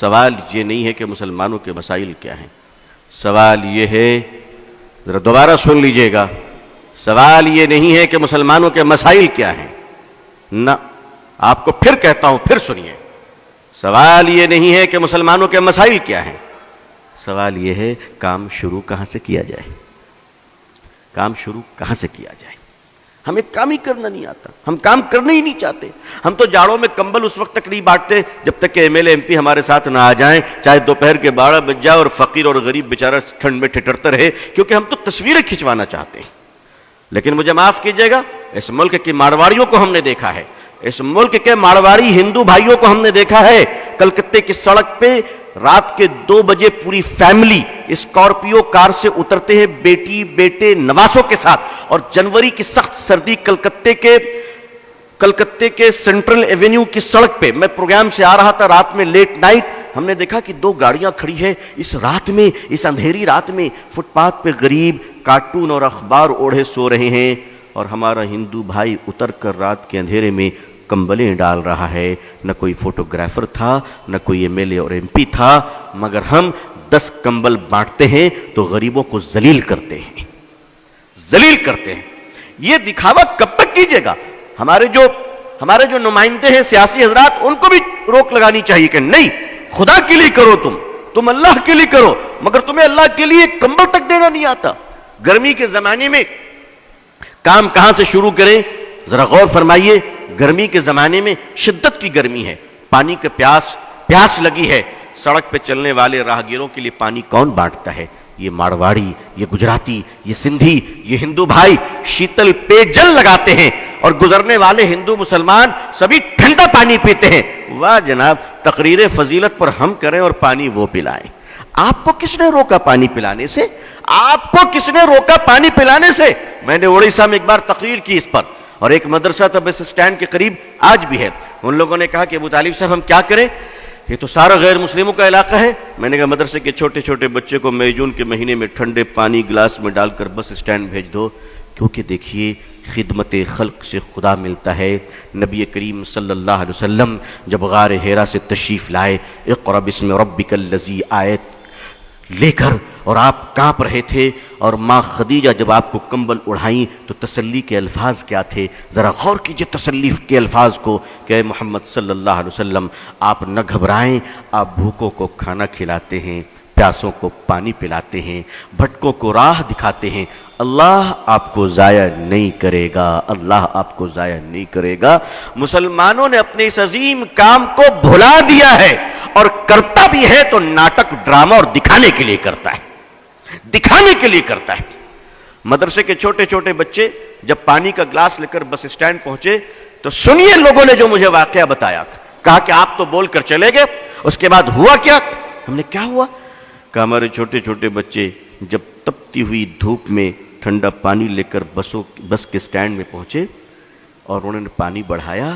سوال یہ نہیں ہے کہ مسلمانوں کے مسائل کیا ہیں، سوال یہ ہے، ذرا دوبارہ سن لیجئے گا، سوال یہ نہیں ہے کہ مسلمانوں کے مسائل کیا ہیں، نہ، آپ کو پھر کہتا ہوں، پھر سنیے، سوال یہ نہیں ہے کہ مسلمانوں کے مسائل کیا ہیں، سوال یہ ہے کام شروع کہاں سے کیا جائے، کام شروع کہاں سے کیا جائے۔ ہمیں کام ہی کرنا نہیں آتا، ہم کام کرنا ہی نہیں چاہتے، ہم تو جاڑوں میں کمبل اس وقت تک نہیں بانٹتے جب تک کہ M L A M P ہمارے ساتھ نہ آ جائیں، چاہے دوپہر کے 12 بج جائے اور فقیر اور غریب بیچارہ ٹھنڈ میں ٹھٹرتا رہے، کیونکہ ہم تو تصویریں کھنچوانا چاہتے ہیں۔ لیکن مجھے معاف کیجئے گا، اس ملک کی مارواڑیوں کو ہم نے دیکھا ہے، اس ملک کے مارواڑی ہندو بھائیوں کو ہم نے دیکھا ہے، کلکتے کی سڑک پہ رات کے 2 بجے پوری فیملی اسکارپیو کار سے اترتے ہیں بیٹی بیٹے نواسوں کے ساتھ، اور جنوری کی سخت سردی کلکتے کے سینٹرل ایونیو کی سڑک پہ، میں پروگرام سے آ رہا تھا رات میں لیٹ نائٹ، ہم نے دیکھا کہ 2 گاڑیاں کھڑی ہیں اس رات میں، اس اندھیری رات میں، فٹ پاتھ پہ غریب کارٹون اور اخبار اوڑھے سو رہے ہیں، اور ہمارا ہندو بھائی اتر کر رات کے اندھیرے میں کمبلیں ڈال رہا ہے۔ نہ کوئی فوٹوگرافر تھا، نہ کوئی ایم ایل اے اور ایم پی تھا، مگر ہم 10 کمبل بانٹتے ہیں تو غریبوں کو ذلیل کرتے ہیں، ذلیل کرتے ہیں۔ یہ دکھاوا کب تک کیجیے گا؟ ہمارے جو نمائندے ہیں سیاسی حضرات، ان کو بھی روک لگانی چاہیے کہ نہیں، خدا کے لیے کرو، تم اللہ کے لیے کرو، مگر تمہیں اللہ کے لیے کمبل تک دینا نہیں آتا۔ گرمی کے زمانے میں کام کہاں سے شروع کریں؟ ذرا غور فرمائیے، گرمی کے زمانے میں شدت کی گرمی ہے، پانی کا پیاس لگی ہے، سڑک پہ چلنے والے راہگیروں کے لیے پانی کون بانٹتا ہے؟ یہ مارواڑی، یہ گجراتی، یہ سندھی، یہ ہندو بھائی شیتل پے جل لگاتے ہیں، اور گزرنے والے ہندو مسلمان سبھی ٹھنڈا پانی پیتے ہیں۔ واہ جناب، تقریر فضیلت پر ہم کریں اور پانی وہ پلائیں۔ آپ کو کس نے روکا پانی پلانے سے؟ آپ کو کس نے روکا پانی پلانے سے؟ میں نے اڑیسہ میں ایک بار تقریر کی اس پر، اور ایک مدرسہ تھا بس اسٹینڈ کے قریب، آج بھی ہے، ان لوگوں نے کہا کہ ابو طالب صاحب ہم کیا کریں، یہ تو سارا غیر مسلموں کا علاقہ ہے۔ میں نے کہا مدرسے کے چھوٹے چھوٹے بچے کو مئی جون کے مہینے میں ٹھنڈے پانی گلاس میں ڈال کر بس اسٹینڈ بھیج دو، کیونکہ دیکھیے خدمت خلق سے خدا ملتا ہے۔ نبی کریم صلی اللہ علیہ وسلم جب غار حرا سے تشریف لائے، اقرأ بسم ربک الذی آیت لے کر، اور آپ کانپ رہے تھے، اور ماں خدیجہ جب آپ کو کمبل اڑھائیں تو تسلی کے الفاظ کیا تھے؟ ذرا غور کیجئے تسلی کے الفاظ کو کہ اے محمد صلی اللہ علیہ وسلم، آپ نہ گھبرائیں، آپ بھوکوں کو کھانا کھلاتے ہیں، پیاسوں کو پانی پلاتے ہیں، بھٹکوں کو راہ دکھاتے ہیں، اللہ آپ کو ضائع نہیں کرے گا، اللہ آپ کو ضائع نہیں کرے گا۔ مسلمانوں نے اپنے اس عظیم کام کو بھلا دیا ہے، اور کرتا بھی ہے تو ناٹک، ڈرامہ اور دکھانے کے لیے کرتا ہے، دکھانے کے لیے کرتا ہے۔ مدرسے کے چھوٹے چھوٹے بچے جب پانی کا گلاس لے کر بس اسٹینڈ پہنچے تو سنیے لوگوں نے جو مجھے واقعہ بتایا، کہا کہ آپ تو بول کر چلے گئے، اس کے بعد ہوا کیا؟ ہم نے کیا ہوا؟ کہ ہمارے چھوٹے چھوٹے بچے جب تپتی ہوئی دھوپ میں ٹھنڈا پانی لے کر بس کے اسٹینڈ میں پہنچے اور انہوں نے پانی بڑھایا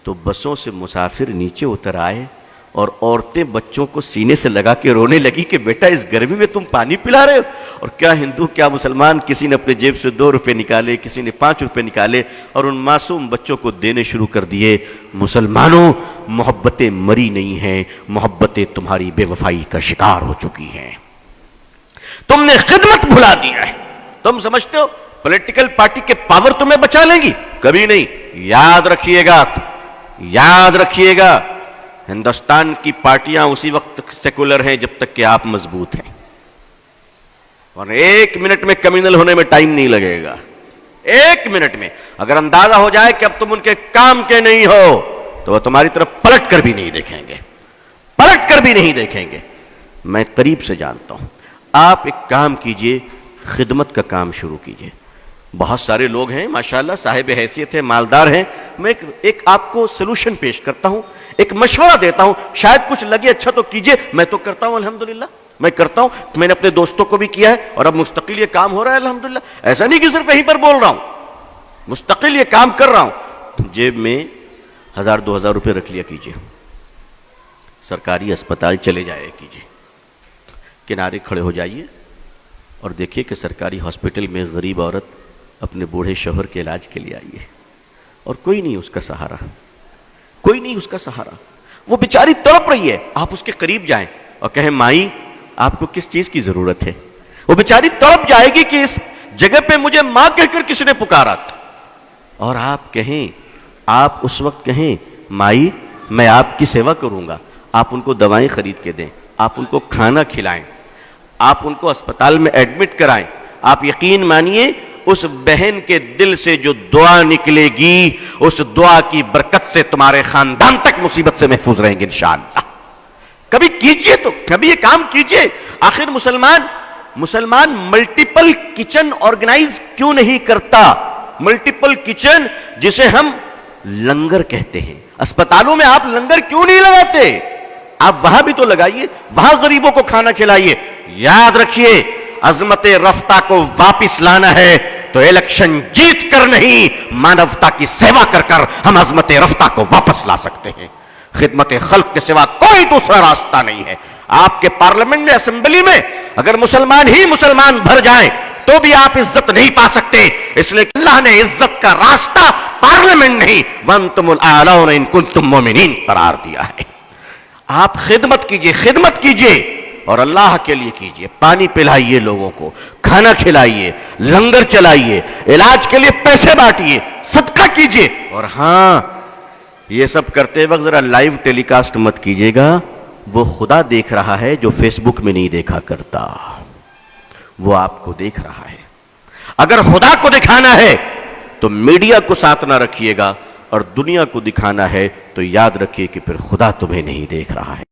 تو بسوں سے مسافر نیچے اتر آئے، اور عورتیں بچوں کو سینے سے لگا کے رونے لگی کہ بیٹا اس گرمی میں تم پانی پلا رہے ہو۔ اور کیا ہندو کیا مسلمان، کسی نے اپنے جیب سے 2 روپے نکالے، کسی نے 5 روپے نکالے، اور ان معصوم بچوں کو دینے شروع کر دیے۔ مسلمانوں، محبتیں مری نہیں ہیں، محبتیں تمہاری بے وفائی کا شکار ہو چکی ہیں، تم نے خدمت بھلا دیا ہے۔ تم سمجھتے ہو پولیٹیکل پارٹی کے پاور تمہیں بچا لیں گی؟ کبھی نہیں۔ یاد رکھیے گا، یاد رکھیے گا، ہندوستان کی پارٹیاں اسی وقت سیکولر ہیں جب تک کہ آپ مضبوط ہیں، اور 1 منٹ میں کمیونل ہونے میں ٹائم نہیں لگے گا۔ 1 منٹ میں اگر اندازہ ہو جائے کہ اب تم ان کے کام کے نہیں ہو تو وہ تمہاری طرف پلٹ کر بھی نہیں دیکھیں گے، پلٹ کر بھی نہیں دیکھیں گے۔ میں قریب سے جانتا ہوں، آپ ایک کام کیجئے، خدمت کا کام شروع کیجئے۔ بہت سارے لوگ ہیں ماشاءاللہ، صاحب حیثیت ہیں، مالدار ہیں، میں ایک آپ کو سلوشن پیش کرتا ہوں، ایک مشورہ دیتا ہوں، شاید کچھ لگے اچھا تو کیجئے۔ میں تو کرتا ہوں الحمدللہ، میں کرتا ہوں، میں نے اپنے دوستوں کو بھی کیا ہے، اور اب مستقل یہ کام ہو رہا ہے الحمدللہ۔ ایسا نہیں کہ صرف یہیں پر بول رہا ہوں، مستقل یہ کام کر رہا ہوں۔ جیب میں 1000-2000 روپے رکھ لیا کیجئے، سرکاری اسپتال چلے جایا کیجئے، کنارے کھڑے ہو جائیے اور دیکھیے کہ سرکاری ہاسپٹل میں غریب عورت اپنے بوڑھے شوہر کے علاج کے لیے آئی ہے، اور کوئی نہیں اس کا سہارا، کوئی نہیں اس کا سہارا۔ وہ بیچاری تڑپ رہی ہے، آپ اس کے قریب جائیں اور کہیں مائی آپ کو کس چیز کی ضرورت ہے؟ وہ بیچاری تڑپ جائے گی کہ اس جگہ پہ مجھے ماں کہہ کر کس نے پکارا تھا، اور آپ کہیں، آپ اس وقت کہیں مائی میں آپ کی سیوا کروں گا، آپ ان کو دوائیں خرید کے دیں، آپ ان کو کھانا کھلائیں، آپ ان کو اسپتال میں ایڈمٹ کرائیں، آپ یقین مانیے اس بہن کے دل سے جو دعا نکلے گی، اس دعا کی برکت سے تمہارے خاندان تک مصیبت سے محفوظ رہیں گے انشاءاللہ۔ کبھی کیجئے، تو کبھی یہ کام کیجئے۔ آخر مسلمان ملٹیپل کچن آرگنائز کیوں نہیں کرتا؟ ملٹیپل کچن جسے ہم لنگر کہتے ہیں، اسپتالوں میں آپ لنگر کیوں نہیں لگاتے؟ آپ وہاں بھی تو لگائیے، وہاں غریبوں کو کھانا کھلائیے۔ یاد رکھیے عظمت رفتہ کو واپس لانا ہے تو الیکشن جیت کر نہیں، مانوتا کی سیوا کر کر ہم عظمت رفتہ کو واپس لا سکتے ہیں۔ خدمت خلق کے سوا کوئی دوسرا راستہ نہیں ہے۔ آپ کے پارلیمنٹ میں، اسمبلی میں اگر مسلمان ہی مسلمان بھر جائیں تو بھی آپ عزت نہیں پا سکتے، اس لیے کہ اللہ نے عزت کا راستہ پارلیمنٹ نہیں وَأَنْتُمُ الْأَعْلَوْنَ إِن كُنتُم مُؤْمِنِينَ قرار دیا ہے۔ آپ خدمت کیجئے اور اللہ کے لیے کیجئے۔ پانی پلائیے لوگوں کو، کھانا کھلائیے، لنگر چلائیے، علاج کے لیے پیسے بانٹیے، صدقہ کیجئے۔ اور ہاں، یہ سب کرتے وقت ذرا لائیو ٹیلی کاسٹ مت کیجئے گا، وہ خدا دیکھ رہا ہے جو فیس بک میں نہیں دیکھا کرتا، وہ آپ کو دیکھ رہا ہے۔ اگر خدا کو دکھانا ہے تو میڈیا کو ساتھ نہ رکھیے گا، اور دنیا کو دکھانا ہے تو یاد رکھیے کہ پھر خدا تمہیں نہیں دیکھ رہا ہے۔